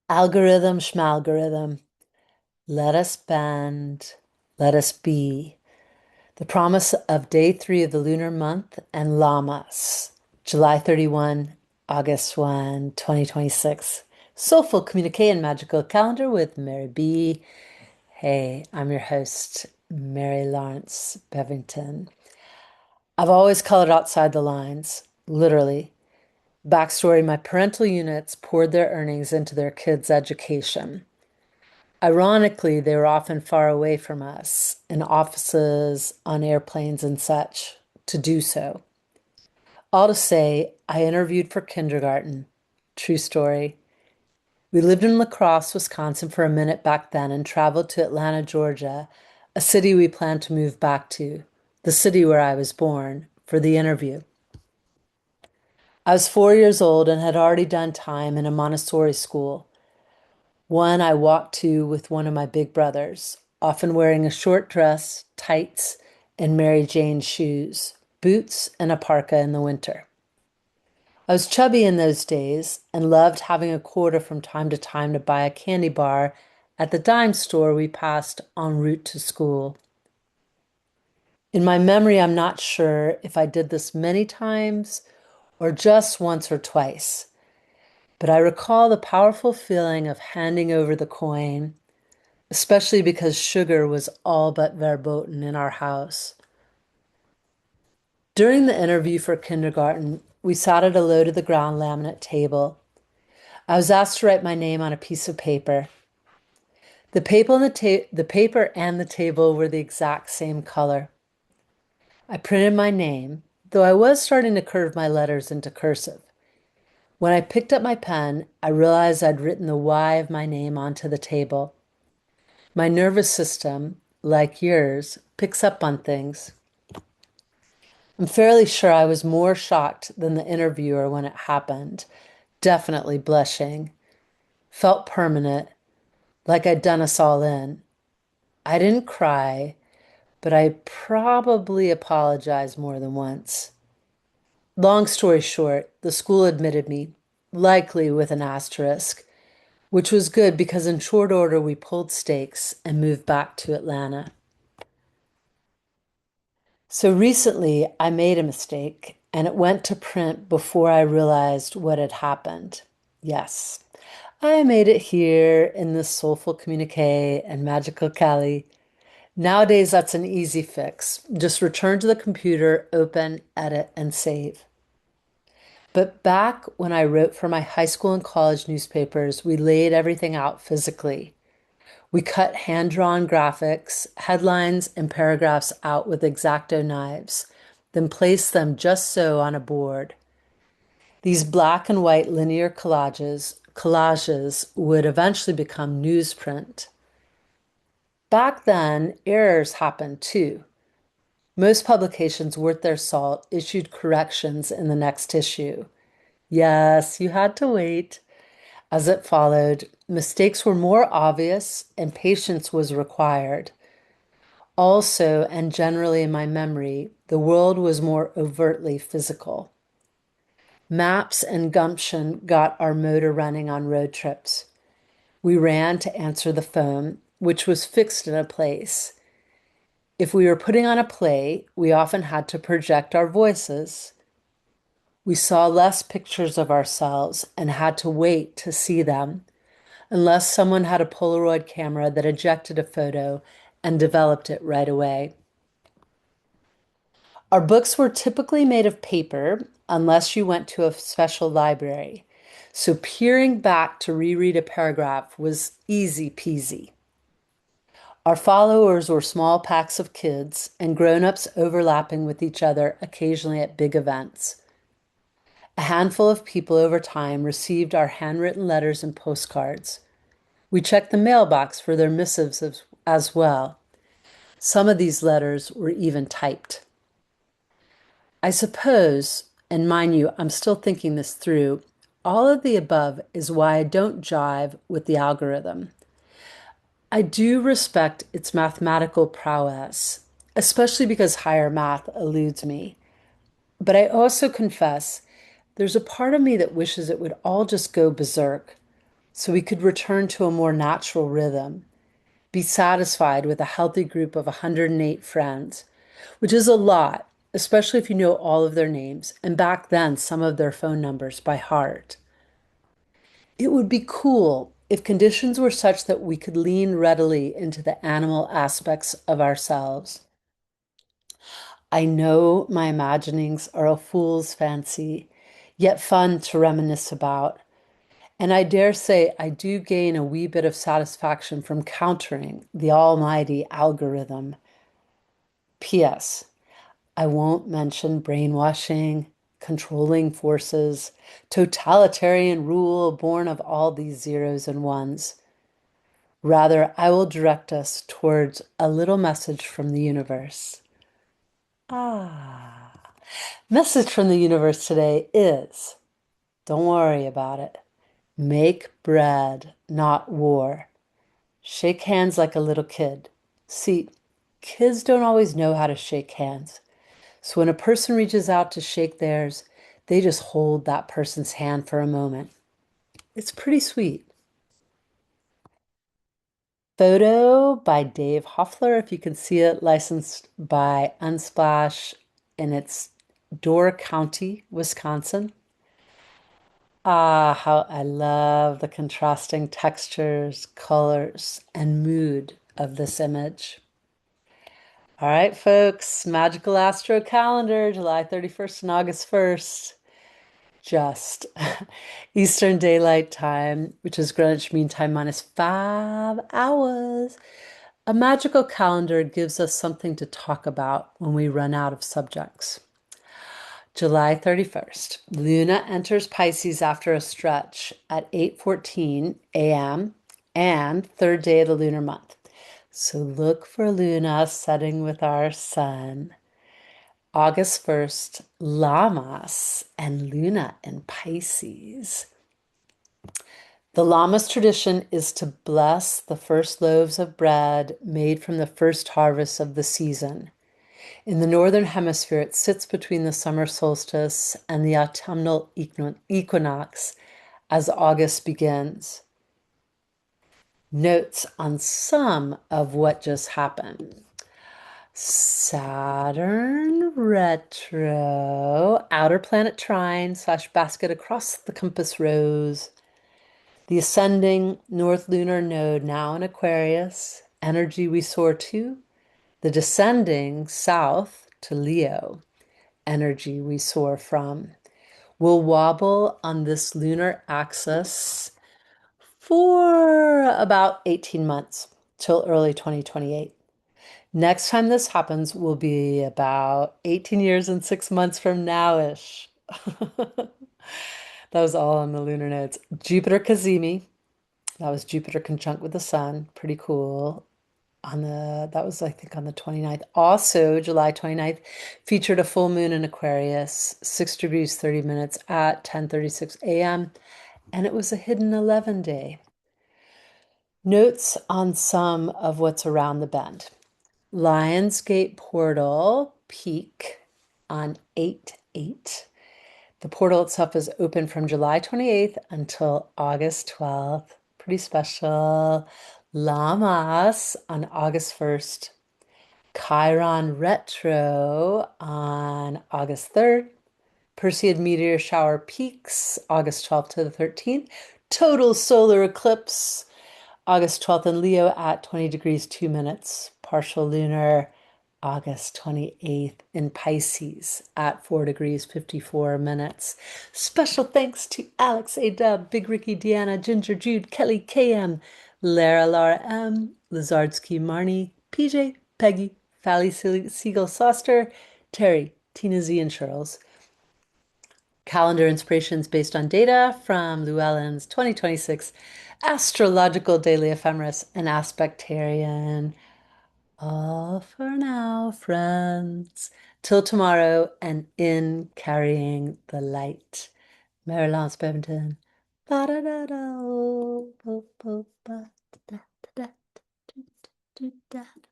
Algorithm-Shmalgorithm. Let us bend, let us be. The promise of day 3 of the lunar month and Lammas, July 31, August 1, 2026. Soulful Communique and Magical Calendar with Mary B. Hey, I'm your host, Mary-Laurence Bevington. I've always colored outside the lines, literally. Backstory, my parental units poured their earnings into their kids' education. Ironically, they were often far away from us, in offices, on airplanes, and such, to do so. All to say, I interviewed for kindergarten. True story. We lived in La Crosse, Wisconsin for a minute back then and traveled to Atlanta, Georgia, a city we planned to move back to, the city where I was born, for the interview. I was 4 years old and had already done time in a Montessori school, one I walked to with one of my big brothers, often wearing a short dress, tights, and Mary Jane shoes, boots, and a parka in the winter. I was chubby in those days and loved having a quarter from time to time to buy a candy bar at the dime store we passed en route to school. In my memory, I'm not sure if I did this many times or just once or twice, but I recall the powerful feeling of handing over the coin, especially because sugar was all but verboten in our house. During the interview for kindergarten, we sat at a low to the ground laminate table. I was asked to write my name on a piece of paper. The paper and the table were the exact same color. I printed my name, though I was starting to curve my letters into cursive. When I picked up my pen, I realized I'd written the Y of my name onto the table. My nervous system, like yours, picks up on things. I'm fairly sure I was more shocked than the interviewer when it happened. Definitely blushing. Felt permanent, like I'd done us all in. I didn't cry, but I probably apologized more than once. Long story short, the school admitted me, likely with an asterisk, which was good because in short order we pulled stakes and moved back to Atlanta. So recently I made a mistake and it went to print before I realized what had happened. Yes, I made it here in this soulful communique and magical Cali. Nowadays, that's an easy fix. Just return to the computer, open, edit, and save. But back when I wrote for my high school and college newspapers, we laid everything out physically. We cut hand-drawn graphics, headlines, and paragraphs out with X-Acto knives, then placed them just so on a board. These black and white linear collages would eventually become newsprint. Back then, errors happened too. Most publications worth their salt issued corrections in the next issue. Yes, you had to wait. As it followed, mistakes were more obvious and patience was required. Also, and generally in my memory, the world was more overtly physical. Maps and gumption got our motor running on road trips. We ran to answer the phone, which was fixed in a place. If we were putting on a play, we often had to project our voices. We saw less pictures of ourselves and had to wait to see them, unless someone had a Polaroid camera that ejected a photo and developed it right away. Our books were typically made of paper, unless you went to a special library. So peering back to reread a paragraph was easy peasy. Our followers were small packs of kids and grown-ups overlapping with each other occasionally at big events. A handful of people over time received our handwritten letters and postcards. We checked the mailbox for their missives as well. Some of these letters were even typed. I suppose, and mind you, I'm still thinking this through, all of the above is why I don't jive with the algorithm. I do respect its mathematical prowess, especially because higher math eludes me. But I also confess There's a part of me that wishes it would all just go berserk so we could return to a more natural rhythm, be satisfied with a healthy group of 108 friends, which is a lot, especially if you know all of their names and back then some of their phone numbers by heart. It would be cool if conditions were such that we could lean readily into the animal aspects of ourselves. I know my imaginings are a fool's fancy, yet fun to reminisce about. And I dare say I do gain a wee bit of satisfaction from countering the almighty algorithm. P.S. I won't mention brainwashing, controlling forces, totalitarian rule born of all these zeros and ones. Rather, I will direct us towards a little message from the universe. Ah, message from the universe today is, don't worry about it. Make bread, not war. Shake hands like a little kid. See, kids don't always know how to shake hands. So when a person reaches out to shake theirs, they just hold that person's hand for a moment. It's pretty sweet. Photo by Dave Hoefler, if you can see it, licensed by Unsplash in its Door County, Wisconsin. Ah, how I love the contrasting textures, colors, and mood of this image. All right, folks, Magical Astro Calendar, July 31st and August 1st. Just Eastern Daylight Time, which is Greenwich Mean Time minus 5 hours. A magical calendar gives us something to talk about when we run out of subjects. July 31st, Luna enters Pisces after a stretch at 8:14 a.m. and third day of the lunar month. So look for Luna setting with our sun. August 1st, Lammas and Luna in Pisces. The Lammas tradition is to bless the first loaves of bread made from the first harvest of the season. In the northern hemisphere, it sits between the summer solstice and the autumnal equinox as August begins. Notes on some of what just happened. Saturn retro, outer planet trine / basket across the compass rose. The ascending north lunar node now in Aquarius, energy we soar to. The descending south to Leo, energy we soar from. Will wobble on this lunar axis for about 18 months till early 2028. Next time this happens will be about 18 years and 6 months from now-ish. That was all on the lunar nodes. Jupiter Cazimi, that was Jupiter conjunct with the sun. Pretty cool. That was I think on the 29th. Also, July 29th featured a full moon in Aquarius, 6 degrees 30 minutes at 10:36 a.m. And it was a hidden 11 day. Notes on some of what's around the bend. Lionsgate portal peak on 8/8. The portal itself is open from July 28th until August 12th. Pretty special. Lammas on August 1st. Chiron retro on August 3rd. Perseid meteor shower peaks August 12th to the 13th. Total solar eclipse August 12th in Leo at 20 degrees 2 minutes. Partial lunar August 28th in Pisces at 4 degrees 54 minutes. Special thanks to Alex A. Dub, Big Ricky, Deanna, Ginger, Jude, Kelly, KM, Lara, Laura M, Lazardsky, Marnie, PJ, Peggy, Fally, Siegel, Soster, Terry, Tina Z, and Charles. Calendar inspirations based on data from Llewellyn's 2026 Astrological Daily Ephemeris and Aspectarian. All for now, friends. Till tomorrow, and in carrying the light. Mary-Laurence Bevington. Ba-da-da-da, oh, oh, oh, ba-da-da-da-da-da-da-da-da.